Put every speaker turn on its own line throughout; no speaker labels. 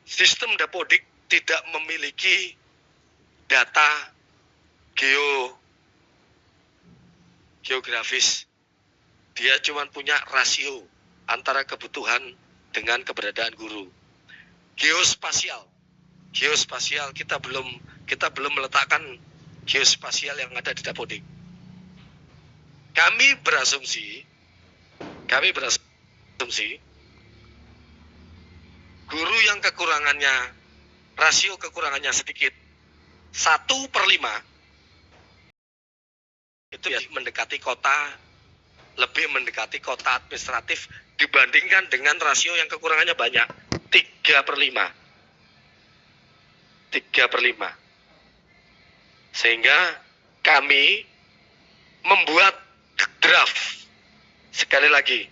sistem Dapodik tidak memiliki data geografis. Dia cuma punya rasio antara kebutuhan dengan keberadaan guru. Geospasial kita belum meletakkan geospasial yang ada di Dapodik. Kami berasumsi guru yang rasio kekurangannya sedikit 1/5 itu ya lebih mendekati kota administratif dibandingkan dengan rasio yang kekurangannya banyak 3/5. Sehingga kami membuat draft. Sekali lagi,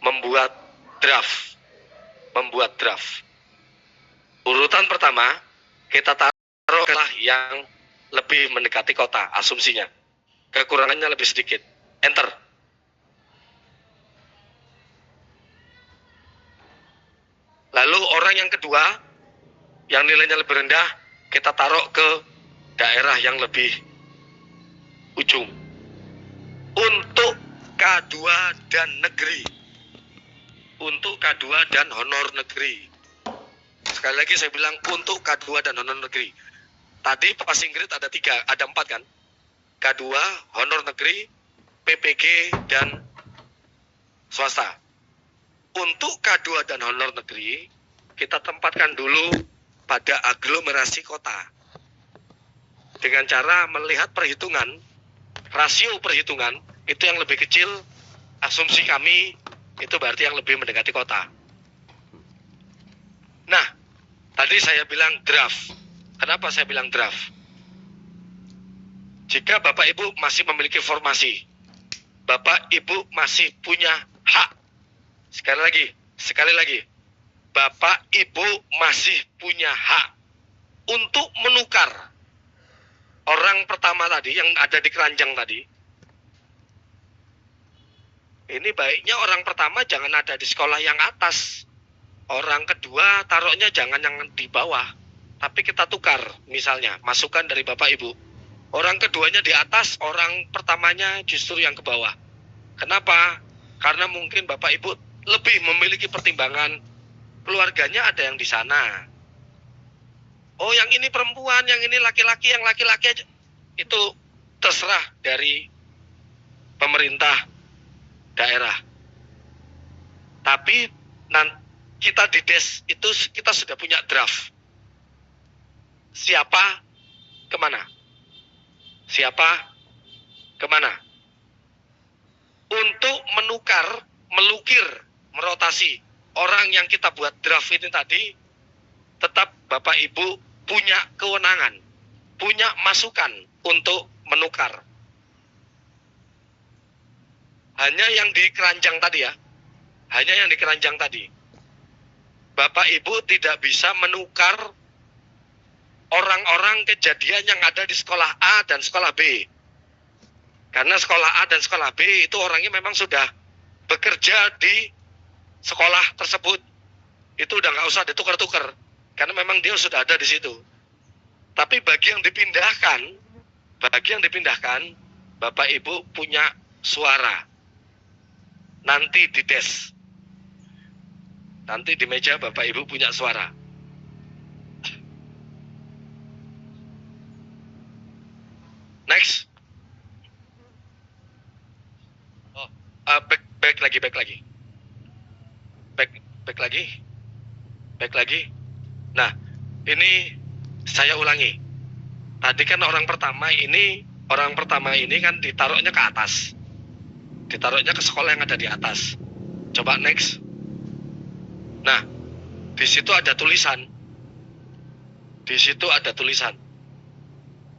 membuat draft. Urutan pertama kita taruhlah yang lebih mendekati kota, asumsinya. Kekurangannya lebih sedikit. Enter. Lalu orang yang kedua, yang nilainya lebih rendah, kita taruh ke daerah yang lebih ujung. Untuk K2 dan negeri. Untuk K2 dan honor negeri. Sekali lagi saya bilang untuk K2 dan honor negeri. Tadi passing grade ada 4 kan? K2, honor negeri, PPG, dan swasta. Untuk K2 dan honor negeri, kita tempatkan dulu pada aglomerasi kota. Dengan cara melihat rasio perhitungan, itu yang lebih kecil, asumsi kami, itu berarti yang lebih mendekati kota. Nah, tadi saya bilang draft. Kenapa saya bilang draft? Jika Bapak Ibu masih memiliki formasi, Bapak Ibu masih punya hak. Sekali lagi, Bapak Ibu masih punya hak untuk menukar orang pertama tadi yang ada di keranjang tadi. Ini baiknya orang pertama jangan ada di sekolah yang atas. Orang kedua taruhnya jangan yang di bawah. Tapi kita tukar, misalnya, masukan dari Bapak Ibu. Orang keduanya di atas, orang pertamanya justru yang ke bawah. Kenapa? Karena mungkin Bapak Ibu lebih memiliki pertimbangan keluarganya ada yang di sana. Oh, yang ini perempuan, yang ini laki-laki, yang laki-laki aja. Itu terserah dari pemerintah daerah. Tapi kita di DES itu kita sudah punya draft. Siapa kemana? Untuk melukir, merotasi orang yang kita buat draft ini tadi, tetap Bapak Ibu punya kewenangan, punya masukan untuk menukar. Hanya yang di keranjang tadi. Bapak Ibu tidak bisa menukar orang-orang kejadian yang ada di sekolah A dan sekolah B. Karena sekolah A dan sekolah B itu orangnya memang sudah bekerja di sekolah tersebut. Itu udah nggak usah ditukar-tukar. Karena memang dia sudah ada di situ. Tapi bagi yang dipindahkan, Bapak Ibu punya suara. Nanti di DES. Nanti di meja Bapak Ibu punya suara. Next. Oh, back lagi. Nah, ini saya ulangi. Tadi kan orang pertama ini kan ditaruhnya ke atas. Ditaruhnya ke sekolah yang ada di atas. Coba next. Nah, di situ ada tulisan.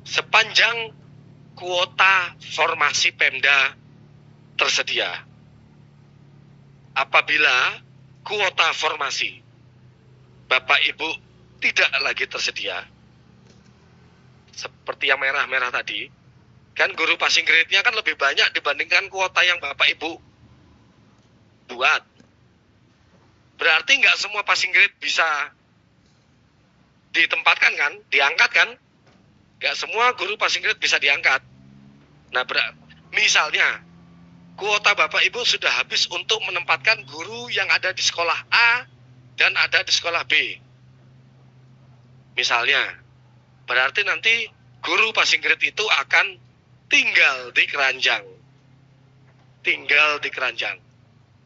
Sepanjang kuota formasi Pemda tersedia. Apabila kuota formasi Bapak Ibu tidak lagi tersedia, seperti yang merah-merah tadi, kan guru passing grade-nya kan lebih banyak dibandingkan kuota yang Bapak Ibu buat. Berarti nggak semua passing grade bisa ditempatkan kan, diangkat kan? Nggak semua guru passing grade bisa diangkat. Nah, misalnya kuota Bapak Ibu sudah habis untuk menempatkan guru yang ada di sekolah A dan ada di sekolah B. Misalnya, berarti nanti guru passing grade itu akan tinggal di keranjang. Tinggal di keranjang.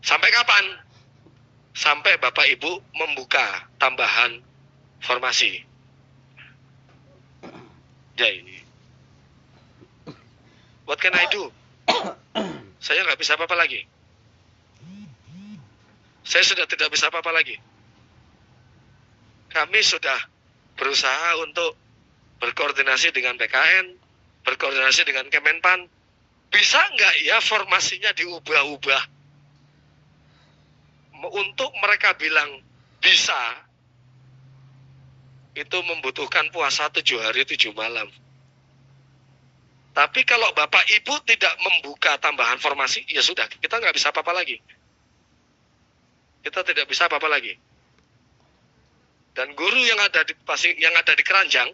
Sampai kapan? Sampai Bapak Ibu membuka tambahan formasi. Jadi, what can I do? Saya nggak bisa apa-apa lagi. Saya sudah tidak bisa apa-apa lagi. Kami sudah berusaha untuk berkoordinasi dengan PKN, berkoordinasi dengan Kemenpan. Bisa nggak ya formasinya diubah-ubah? Untuk mereka bilang bisa, itu membutuhkan puasa 7 hari 7 malam. Tapi kalau Bapak Ibu tidak membuka tambahan formasi, ya sudah, kita nggak bisa apa-apa lagi. Kita tidak bisa apa-apa lagi. Dan guru yang ada di keranjang,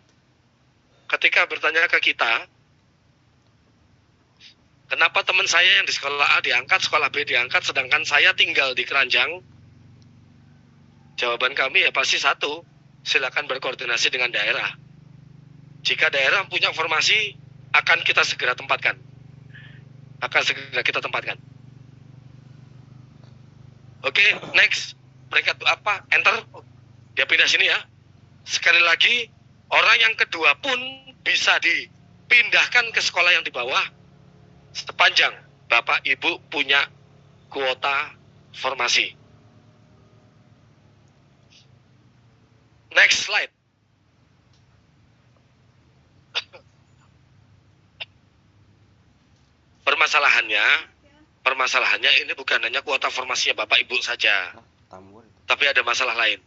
ketika bertanya ke kita, kenapa teman saya yang di sekolah A diangkat, sekolah B diangkat, sedangkan saya tinggal di keranjang? Jawaban kami ya pasti satu, silakan berkoordinasi dengan daerah. Jika daerah punya formasi, akan kita segera tempatkan. Akan segera kita tempatkan. Oke, next. Peringkat apa? Enter. Dia pindah sini ya. Sekali lagi, orang yang kedua pun bisa dipindahkan ke sekolah yang di bawah sepanjang Bapak Ibu punya kuota formasi. Next slide. Permasalahannya ini bukan hanya kuota formasinya Bapak Ibu saja, tapi ada masalah lain.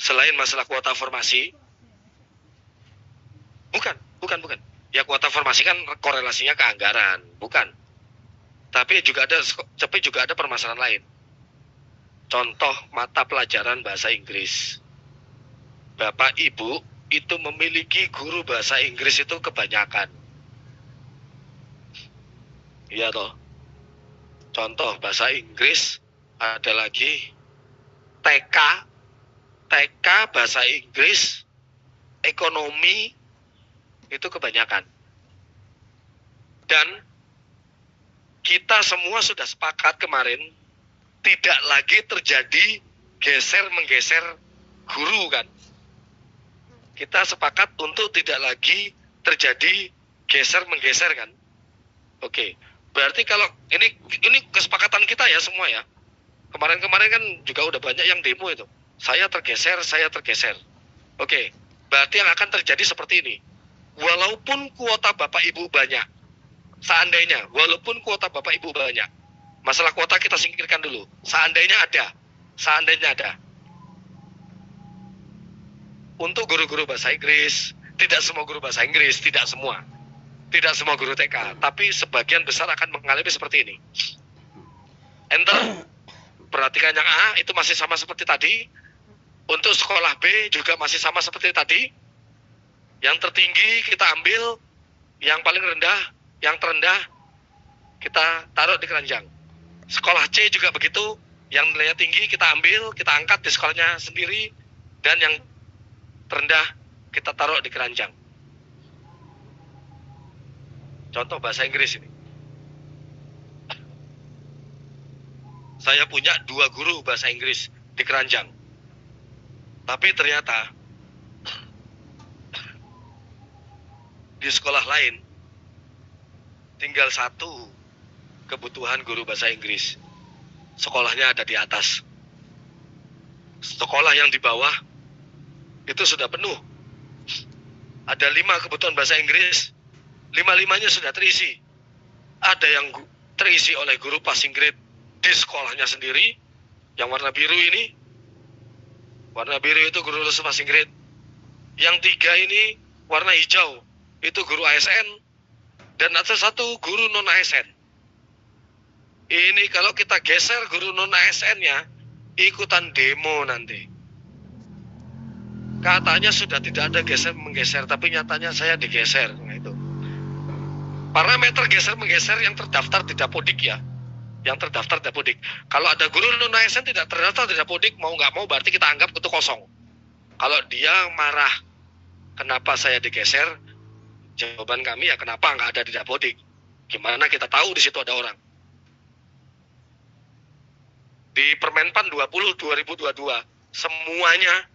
Selain masalah kuota formasi, bukan. Ya kuota formasi kan korelasinya ke anggaran, bukan. Tapi juga ada permasalahan lain. Contoh mata pelajaran bahasa Inggris. Bapak Ibu itu memiliki guru bahasa Inggris itu kebanyakan. Iya toh. Contoh bahasa Inggris ada lagi TK bahasa Inggris, ekonomi itu kebanyakan. Dan kita semua sudah sepakat kemarin tidak lagi terjadi geser-menggeser guru kan. Kita sepakat untuk tidak lagi terjadi geser-menggeser kan. Oke. Berarti kalau ini kesepakatan kita ya semua ya. Kemarin-kemarin kan juga udah banyak yang demo itu. Saya tergeser. Oke. Berarti yang akan terjadi seperti ini. Walaupun kuota Bapak Ibu banyak. Seandainya, walaupun kuota Bapak Ibu banyak. Masalah kuota kita singkirkan dulu. Seandainya ada. Untuk guru-guru bahasa Inggris, tidak semua guru bahasa Inggris, tidak semua guru TK, tapi sebagian besar akan mengalami seperti ini. Enter. Perhatikan yang A, itu masih sama seperti tadi. Untuk sekolah B juga masih sama seperti tadi. Yang tertinggi kita ambil, yang paling rendah, yang terendah kita taruh di keranjang. Sekolah C juga begitu, yang nilainya tinggi kita ambil, kita angkat di sekolahnya sendiri, dan yang terendah kita taruh di keranjang. Contoh bahasa Inggris ini. Saya punya 2 guru bahasa Inggris di keranjang. Tapi ternyata di sekolah lain tinggal 1 kebutuhan guru bahasa Inggris. Sekolahnya ada di atas. Sekolah yang di bawah itu sudah penuh. Ada 5 kebutuhan bahasa Inggris. 5-5-nya sudah terisi. Ada yang terisi oleh guru passing grade di sekolahnya sendiri. Yang warna biru ini. Warna biru itu guru passing grade. Yang 3 ini warna hijau. Itu guru ASN. Dan ada 1 guru non ASN. Ini kalau kita geser guru non ASN-nya, ikutan demo nanti. Katanya sudah tidak ada geser-menggeser, tapi nyatanya saya digeser. Nah, itu. Parameter geser-menggeser yang terdaftar di Dapodik ya. Yang terdaftar di Dapodik. Kalau ada guru non-ASN tidak terdaftar di Dapodik, mau nggak mau berarti kita anggap itu kosong. Kalau dia marah, kenapa saya digeser? Jawaban kami ya kenapa nggak ada di Dapodik. Gimana kita tahu di situ ada orang? Di Permenpan 20 2022 semuanya